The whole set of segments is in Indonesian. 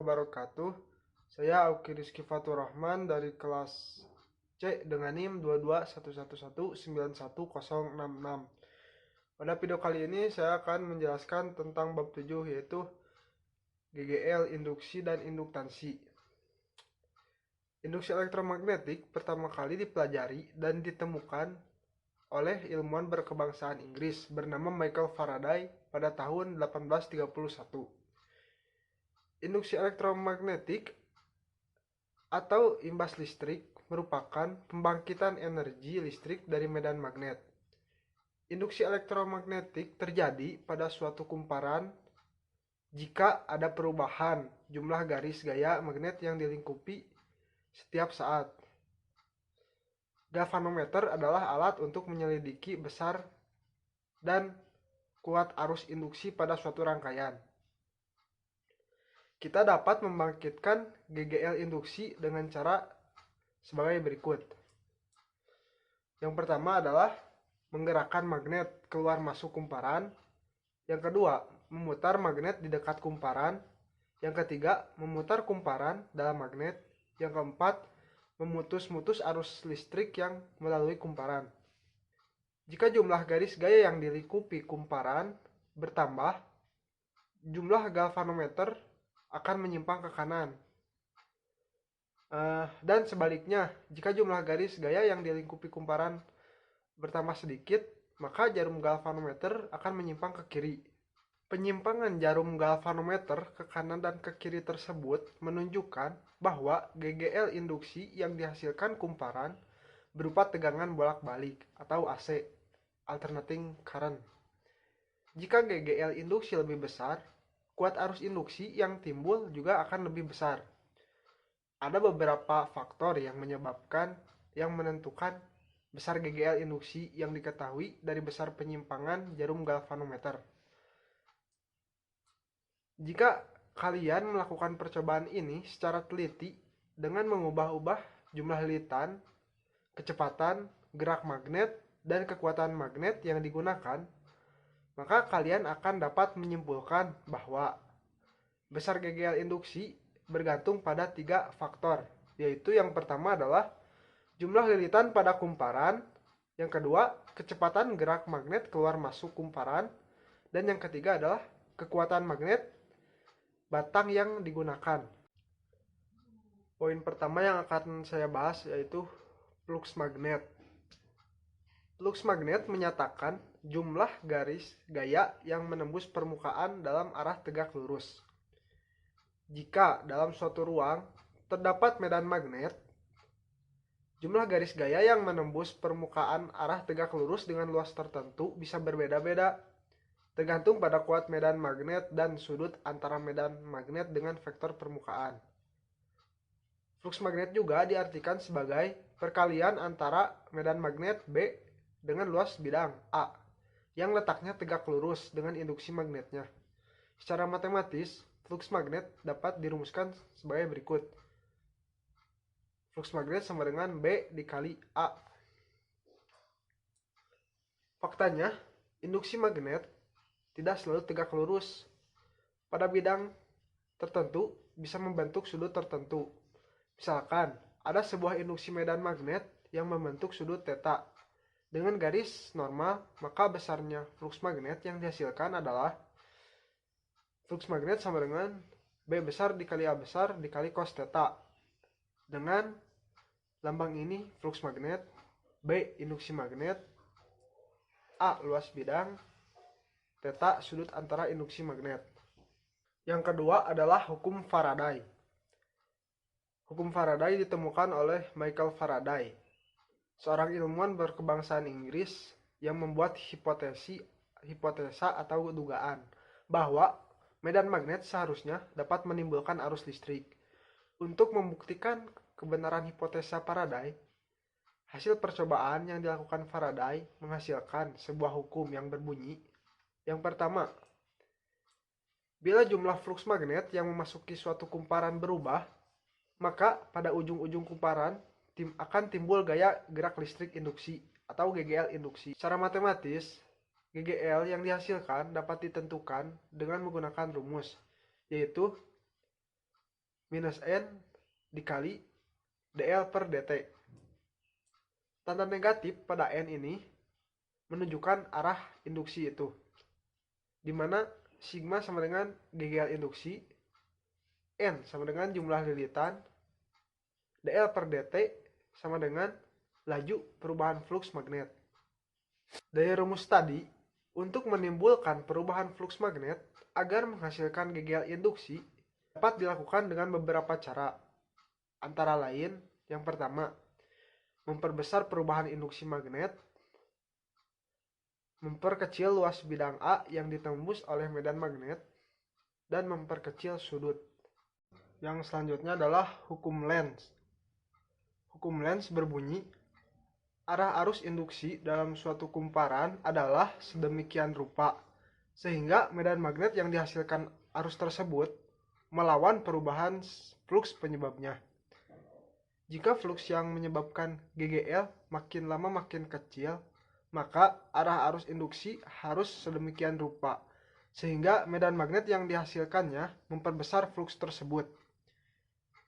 Wabarakatuh. Saya Auki Rizky Fatur Rahman dari kelas C dengan NIM 221119166. Pada video kali ini saya akan menjelaskan tentang bab 7 yaitu GGL, induksi dan induktansi. Induksi elektromagnetik pertama kali dipelajari dan ditemukan oleh ilmuwan berkebangsaan Inggris bernama Michael Faraday pada tahun 1831. Induksi elektromagnetik atau imbas listrik merupakan pembangkitan energi listrik dari medan magnet. Induksi elektromagnetik terjadi pada suatu kumparan jika ada perubahan jumlah garis gaya magnet yang dilingkupi setiap saat. Galvanometer adalah alat untuk menyelidiki besar dan kuat arus induksi pada suatu rangkaian. Kita dapat membangkitkan GGL induksi dengan cara sebagai berikut. Yang pertama adalah menggerakkan magnet keluar masuk kumparan. Yang kedua, memutar magnet di dekat kumparan. Yang ketiga, memutar kumparan dalam magnet. Yang keempat, memutus-mutus arus listrik yang melalui kumparan. Jika jumlah garis gaya yang dilingkupi kumparan bertambah, jumlah galvanometer akan menyimpang ke kanan. Dan sebaliknya, jika jumlah garis gaya yang dilingkupi kumparan bertambah sedikit, maka jarum galvanometer akan menyimpang ke kiri. Penyimpangan jarum galvanometer ke kanan dan ke kiri tersebut menunjukkan bahwa GGL induksi yang dihasilkan kumparan berupa tegangan bolak-balik atau AC, alternating current. Jika GGL induksi lebih besar, kuat arus induksi yang timbul juga akan lebih besar. Ada beberapa faktor yang menentukan besar GGL induksi yang diketahui dari besar penyimpangan jarum galvanometer. Jika kalian melakukan percobaan ini secara teliti dengan mengubah-ubah jumlah lilitan, kecepatan, gerak magnet, dan kekuatan magnet yang digunakan, maka kalian akan dapat menyimpulkan bahwa besar GGL induksi bergantung pada 3 faktor, yaitu yang pertama adalah jumlah lilitan pada kumparan, yang kedua kecepatan gerak magnet keluar masuk kumparan, dan yang ketiga adalah kekuatan magnet batang yang digunakan. Poin pertama yang akan saya bahas yaitu flux magnet. Flux magnet menyatakan jumlah garis gaya yang menembus permukaan dalam arah tegak lurus. Jika dalam suatu ruang terdapat medan magnet, jumlah garis gaya yang menembus permukaan arah tegak lurus dengan luas tertentu bisa berbeda-beda, tergantung pada kuat medan magnet dan sudut antara medan magnet dengan vektor permukaan. Flux magnet juga diartikan sebagai perkalian antara medan magnet B dengan luas bidang A yang letaknya tegak lurus dengan induksi magnetnya. Secara matematis, flux magnet dapat dirumuskan sebagai berikut. Flux magnet sama dengan B dikali A. Faktanya, induksi magnet tidak selalu tegak lurus. Pada bidang tertentu bisa membentuk sudut tertentu. Misalkan, ada sebuah induksi medan magnet yang membentuk sudut θ. Dengan garis normal, maka besarnya flux magnet yang dihasilkan adalah flux magnet sama dengan B besar dikali A besar dikali cos θ. Dengan lambang ini flux magnet, B induksi magnet, A luas bidang, θ sudut antara induksi magnet. Yang kedua adalah hukum Faraday. Hukum Faraday ditemukan oleh Michael Faraday, seorang ilmuwan berkebangsaan Inggris yang membuat hipotesa atau dugaan bahwa medan magnet seharusnya dapat menimbulkan arus listrik. Untuk membuktikan kebenaran hipotesa Faraday, hasil percobaan yang dilakukan Faraday menghasilkan sebuah hukum yang berbunyi. Yang pertama, bila jumlah flux magnet yang memasuki suatu kumparan berubah, maka pada ujung-ujung kumparan akan timbul gaya gerak listrik induksi atau GGL induksi. Secara matematis, GGL yang dihasilkan dapat ditentukan dengan menggunakan rumus, yaitu minus N dikali dl per dt. Tanda negatif pada N ini menunjukkan arah induksi itu, di mana sigma sama dengan GGL induksi, N sama dengan jumlah lilitan, dl per dt sama dengan laju perubahan flux magnet. Dari rumus tadi, untuk menimbulkan perubahan flux magnet agar menghasilkan GGL induksi dapat dilakukan dengan beberapa cara. Antara lain, yang pertama, memperbesar perubahan induksi magnet, memperkecil luas bidang A yang ditembus oleh medan magnet, dan memperkecil sudut. Yang selanjutnya adalah hukum Lenz. Hukum Lenz berbunyi, arah arus induksi dalam suatu kumparan adalah sedemikian rupa, sehingga medan magnet yang dihasilkan arus tersebut melawan perubahan flux penyebabnya. Jika flux yang menyebabkan GGL makin lama makin kecil, maka arah arus induksi harus sedemikian rupa, sehingga medan magnet yang dihasilkannya memperbesar flux tersebut.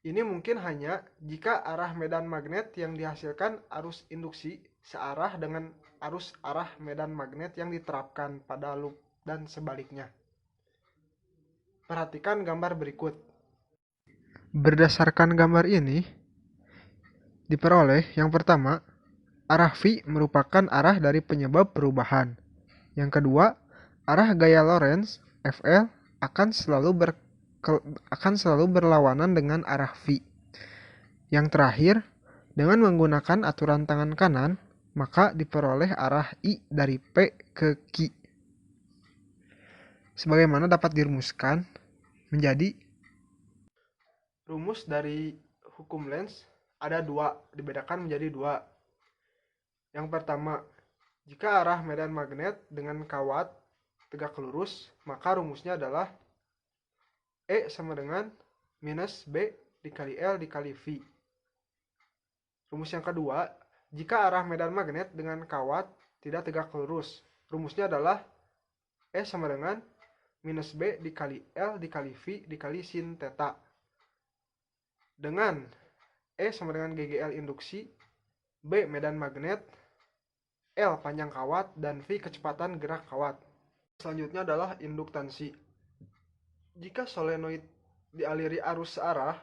Ini mungkin hanya jika arah medan magnet yang dihasilkan arus induksi searah dengan arus arah medan magnet yang diterapkan pada loop dan sebaliknya. Perhatikan gambar berikut. Berdasarkan gambar ini, diperoleh yang pertama, arah V merupakan arah dari penyebab perubahan. Yang kedua, arah gaya Lorentz FL akan selalu berlawanan dengan arah V. Yang terakhir, dengan menggunakan aturan tangan kanan, maka diperoleh arah I dari P ke Q. Sebagaimana dapat dirumuskan menjadi rumus dari hukum Lenz ada dua, dibedakan menjadi dua. Yang pertama, jika arah medan magnet dengan kawat tegak lurus, maka rumusnya adalah E sama dengan minus B dikali L dikali V. Rumus yang kedua, jika arah medan magnet dengan kawat tidak tegak lurus, rumusnya adalah E sama dengan minus B dikali L dikali V dikali sin theta. Dengan E sama dengan GGL induksi, B medan magnet, L panjang kawat, dan V kecepatan gerak kawat. Selanjutnya adalah induktansi. Jika solenoid dialiri arus searah,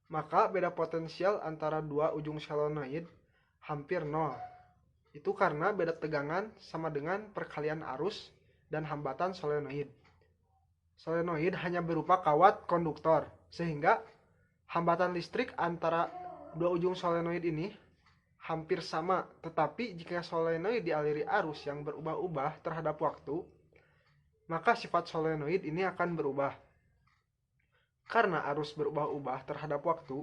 maka beda potensial antara dua ujung solenoid hampir nol. Itu karena beda tegangan sama dengan perkalian arus dan hambatan solenoid. Solenoid hanya berupa kawat konduktor, sehingga hambatan listrik antara dua ujung solenoid ini hampir sama. Tetapi jika solenoid dialiri arus yang berubah-ubah terhadap waktu, maka sifat solenoid ini akan berubah. Karena arus berubah-ubah terhadap waktu,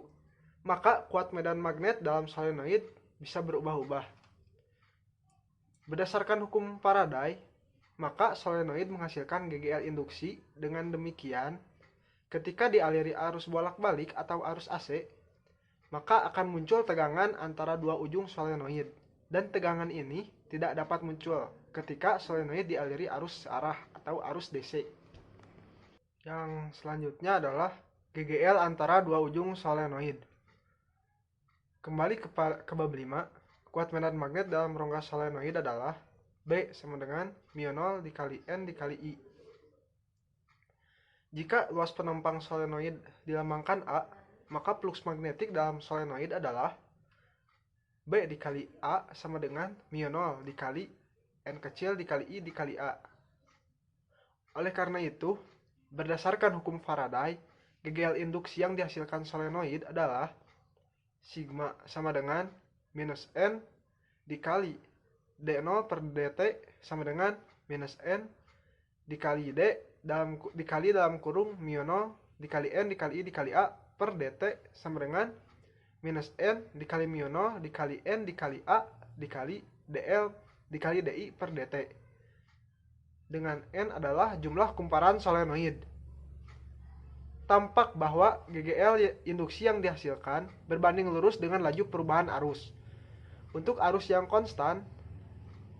maka kuat medan magnet dalam solenoid bisa berubah-ubah. Berdasarkan hukum Faraday, maka solenoid menghasilkan GGL induksi. Dengan demikian, ketika dialiri arus bolak-balik atau arus AC, maka akan muncul tegangan antara dua ujung solenoid. Dan tegangan ini tidak dapat muncul ketika solenoid dialiri arus searah atau arus DC. Yang selanjutnya adalah GGL antara dua ujung solenoid. Kembali ke bab 5, kuat medan magnet dalam rongga solenoid adalah B sama dengan μ0 dikali N dikali I. Jika luas penempang solenoid dilambangkan A, maka flux magnetik dalam solenoid adalah B dikali A sama dengan μ0 dikali N kecil dikali I dikali A. Oleh karena itu, berdasarkan hukum Faraday, GGL induksi yang dihasilkan solenoid adalah sigma sama dengan minus N dikali D0 per dt sama dengan minus N dikali D dikali dalam kurung μ0 dikali N dikali I dikali A per dt sama dengan minus N dikali μ0 dikali N dikali A dikali dl dikali di per dt. Dengan N adalah jumlah kumparan solenoid. Tampak bahwa GGL induksi yang dihasilkan berbanding lurus dengan laju perubahan arus. Untuk arus yang konstan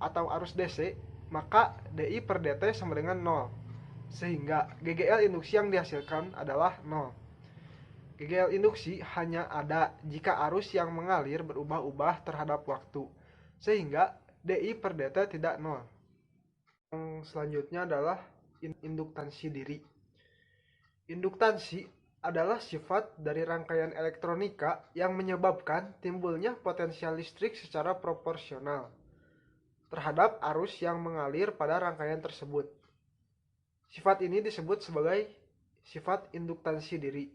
atau arus DC, maka di per dt sama dengan 0. Sehingga GGL induksi yang dihasilkan adalah 0. GGL induksi hanya ada jika arus yang mengalir berubah-ubah terhadap waktu, sehingga dI per dt tidak nol. Yang selanjutnya adalah induktansi diri. Induktansi adalah sifat dari rangkaian elektronika yang menyebabkan timbulnya potensial listrik secara proporsional terhadap arus yang mengalir pada rangkaian tersebut. Sifat ini disebut sebagai sifat induktansi diri.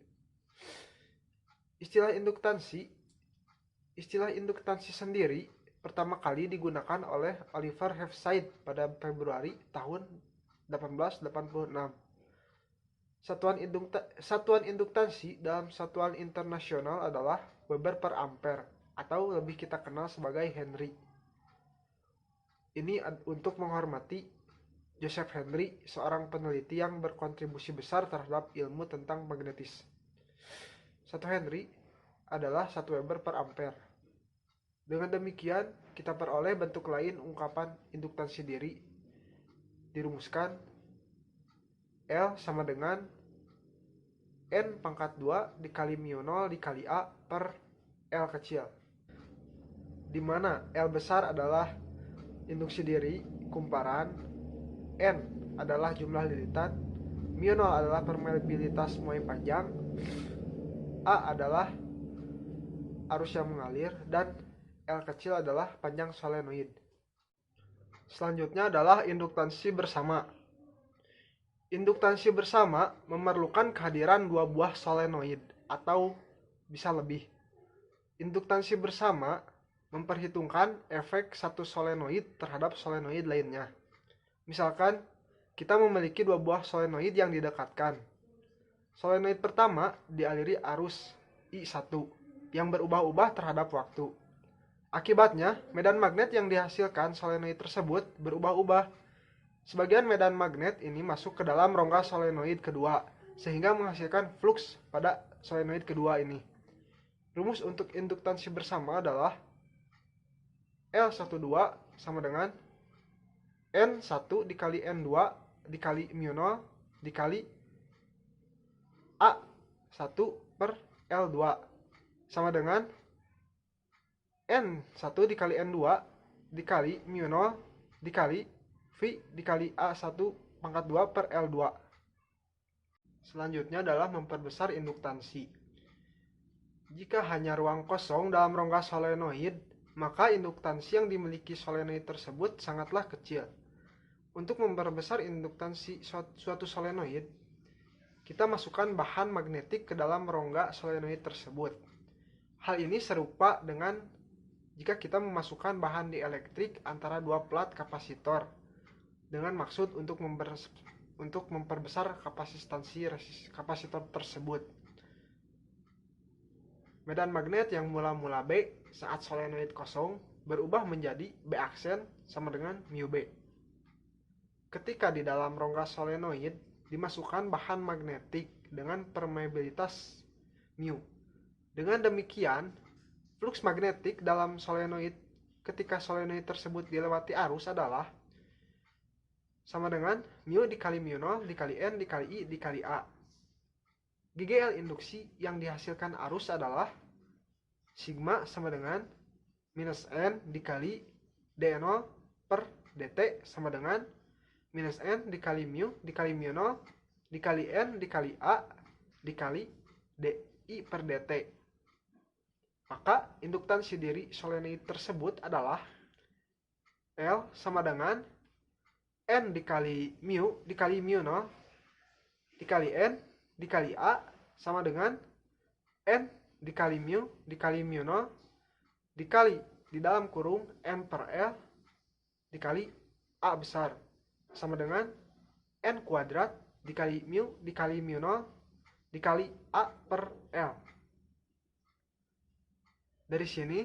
Istilah induktansi sendiri pertama kali digunakan oleh Oliver Hafside pada Februari tahun 1886. Satuan induktansi dalam satuan internasional adalah Weber per ampere, atau lebih kita kenal sebagai Henry. Ini untuk menghormati Joseph Henry, seorang peneliti yang berkontribusi besar terhadap ilmu tentang magnetis. 1 Henry adalah 1 Weber per ampere. Dengan demikian, kita peroleh bentuk lain ungkapan induktansi diri. Dirumuskan L sama dengan N pangkat 2 dikali mu 0 dikali A per L kecil, di mana L besar adalah induksi diri kumparan, N adalah jumlah lilitan, mu 0 adalah permeabilitas muai panjang, A adalah arus yang mengalir, dan L kecil adalah panjang solenoid. Selanjutnya adalah induktansi bersama. Induktansi bersama memerlukan kehadiran dua buah solenoid atau bisa lebih. Induktansi bersama memperhitungkan efek satu solenoid terhadap solenoid lainnya. Misalkan, kita memiliki dua buah solenoid yang didekatkan. Solenoid pertama dialiri arus I1 yang berubah-ubah terhadap waktu. Akibatnya, medan magnet yang dihasilkan solenoid tersebut berubah-ubah. Sebagian medan magnet ini masuk ke dalam rongga solenoid kedua, sehingga menghasilkan flux pada solenoid kedua ini. Rumus untuk induktansi bersama adalah L12 sama dengan N1 dikali N2 dikali mu 0 dikali A1 per L2 sama dengan N1 dikali N2 dikali mu 0 dikali V dikali A1 pangkat 2 per L2. Selanjutnya adalah memperbesar induktansi. Jika hanya ruang kosong dalam rongga solenoid, maka induktansi yang dimiliki solenoid tersebut sangatlah kecil. Untuk memperbesar induktansi suatu solenoid, kita masukkan bahan magnetik ke dalam rongga solenoid tersebut. Hal ini serupa dengan jika kita memasukkan bahan dielektrik antara dua plat kapasitor dengan maksud untuk memperbesar kapasitor tersebut. Medan magnet yang mula-mula B saat solenoid kosong berubah menjadi B aksen sama dengan mu B. Ketika di dalam rongga solenoid dimasukkan bahan magnetik dengan permeabilitas mu. Dengan demikian, flux magnetik dalam solenoid ketika solenoid tersebut dilewati arus adalah sama dengan mu dikali mu 0 dikali N dikali I dikali A. GGL induksi yang dihasilkan arus adalah sigma sama dengan minus N dikali D0 per dt sama dengan minus N dikali mu 0 dikali N dikali A dikali DI per dt. Maka induktansi diri solenoid tersebut adalah L sama dengan N dikali mu 0 dikali N dikali A sama dengan N dikali mu 0 dikali di dalam kurung N per L dikali A besar sama dengan N kuadrat dikali mu 0 dikali A per L. Dari sini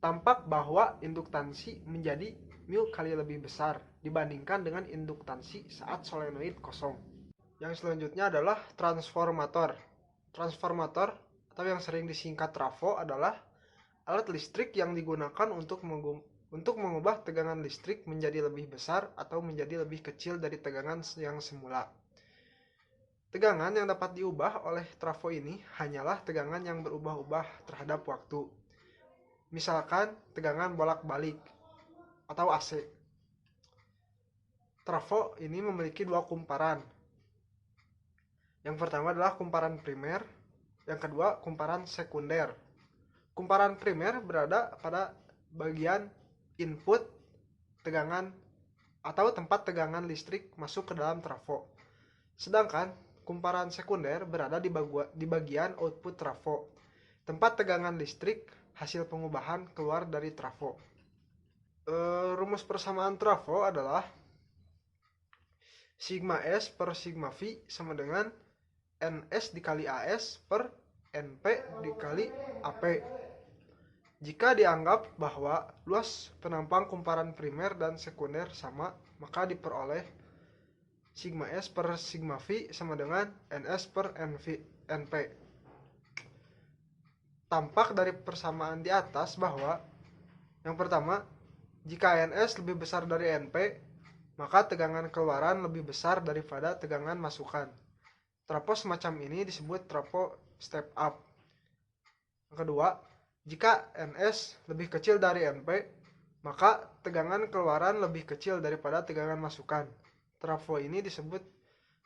tampak bahwa induktansi menjadi mu kali lebih besar dibandingkan dengan induktansi saat solenoid kosong. Yang selanjutnya adalah transformator. Transformator atau yang sering disingkat trafo adalah alat listrik yang digunakan untuk mengubah tegangan listrik menjadi lebih besar atau menjadi lebih kecil dari tegangan yang semula. Tegangan yang dapat diubah oleh trafo ini hanyalah tegangan yang berubah-ubah terhadap waktu. Misalkan tegangan bolak-balik atau AC. Trafo ini memiliki dua kumparan. Yang pertama adalah kumparan primer, yang kedua kumparan sekunder. Kumparan primer berada pada bagian input tegangan atau tempat tegangan listrik masuk ke dalam trafo. Sedangkan kumparan sekunder berada di bagian output trafo, tempat tegangan listrik hasil pengubahan keluar dari trafo. Rumus persamaan trafo adalah sigma S per sigma V sama dengan NS dikali AS per NP dikali AP. Jika dianggap bahwa luas penampang kumparan primer dan sekunder sama, maka diperoleh sigma S per sigma V sama dengan NS per NP. Tampak dari persamaan di atas bahwa yang pertama, jika NS lebih besar dari NP, maka tegangan keluaran lebih besar daripada tegangan masukan. Trafo semacam ini disebut trafo step up. Yang kedua, jika NS lebih kecil dari NP, maka tegangan keluaran lebih kecil daripada tegangan masukan. Trafo ini disebut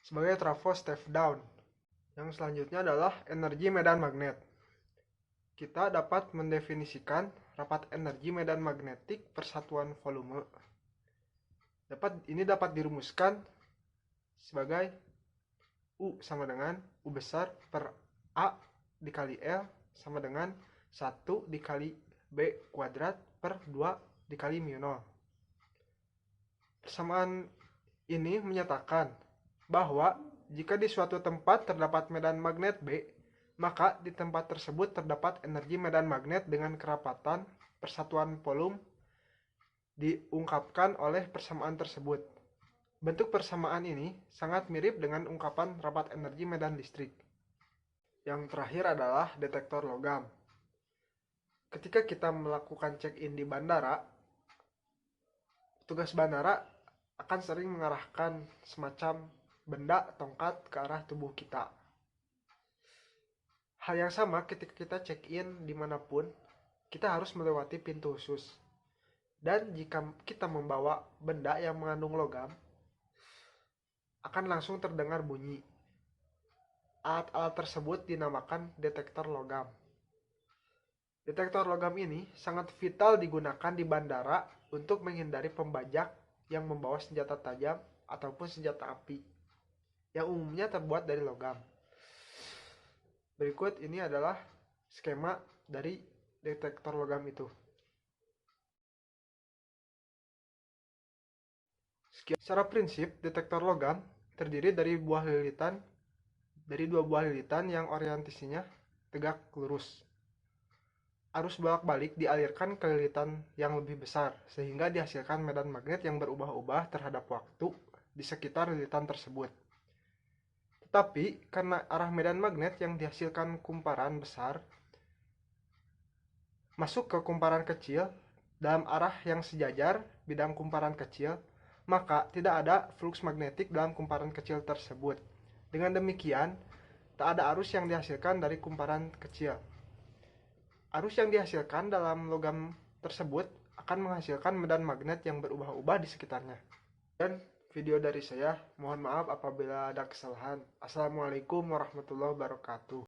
sebagai trafo step down. Yang selanjutnya adalah energi medan magnet. Kita dapat mendefinisikan rapat energi medan magnetik persatuan volume. Ini dapat dirumuskan sebagai U sama dengan U besar per A dikali L sama dengan 1 dikali B kuadrat per 2 dikali mu 0. Persamaan ini menyatakan bahwa jika di suatu tempat terdapat medan magnet B, maka di tempat tersebut terdapat energi medan magnet dengan kerapatan persatuan volume diungkapkan oleh persamaan tersebut. Bentuk persamaan ini sangat mirip dengan ungkapan rapat energi medan listrik. Yang terakhir adalah detektor logam. Ketika kita melakukan check-in di bandara, petugas bandara akan sering mengarahkan semacam benda tongkat ke arah tubuh kita. Hal yang sama ketika kita check-in dimanapun, kita harus melewati pintu khusus. Dan jika kita membawa benda yang mengandung logam, akan langsung terdengar bunyi. Alat-alat tersebut dinamakan detektor logam. Detektor logam ini sangat vital digunakan di bandara untuk menghindari pembajak yang membawa senjata tajam ataupun senjata api, yang umumnya terbuat dari logam. Berikut ini adalah skema dari detektor logam itu. Secara prinsip, detektor logam terdiri dari dua buah lilitan yang orientasinya tegak lurus. Arus bolak-balik dialirkan ke lilitan yang lebih besar, sehingga dihasilkan medan magnet yang berubah-ubah terhadap waktu di sekitar lilitan tersebut. Tetapi, karena arah medan magnet yang dihasilkan kumparan besar masuk ke kumparan kecil dalam arah yang sejajar bidang kumparan kecil, maka tidak ada flux magnetik dalam kumparan kecil tersebut. Dengan demikian, tak ada arus yang dihasilkan dari kumparan kecil. Arus yang dihasilkan dalam logam tersebut akan menghasilkan medan magnet yang berubah-ubah di sekitarnya. Dan video dari saya, mohon maaf apabila ada kesalahan. Assalamualaikum warahmatullahi wabarakatuh.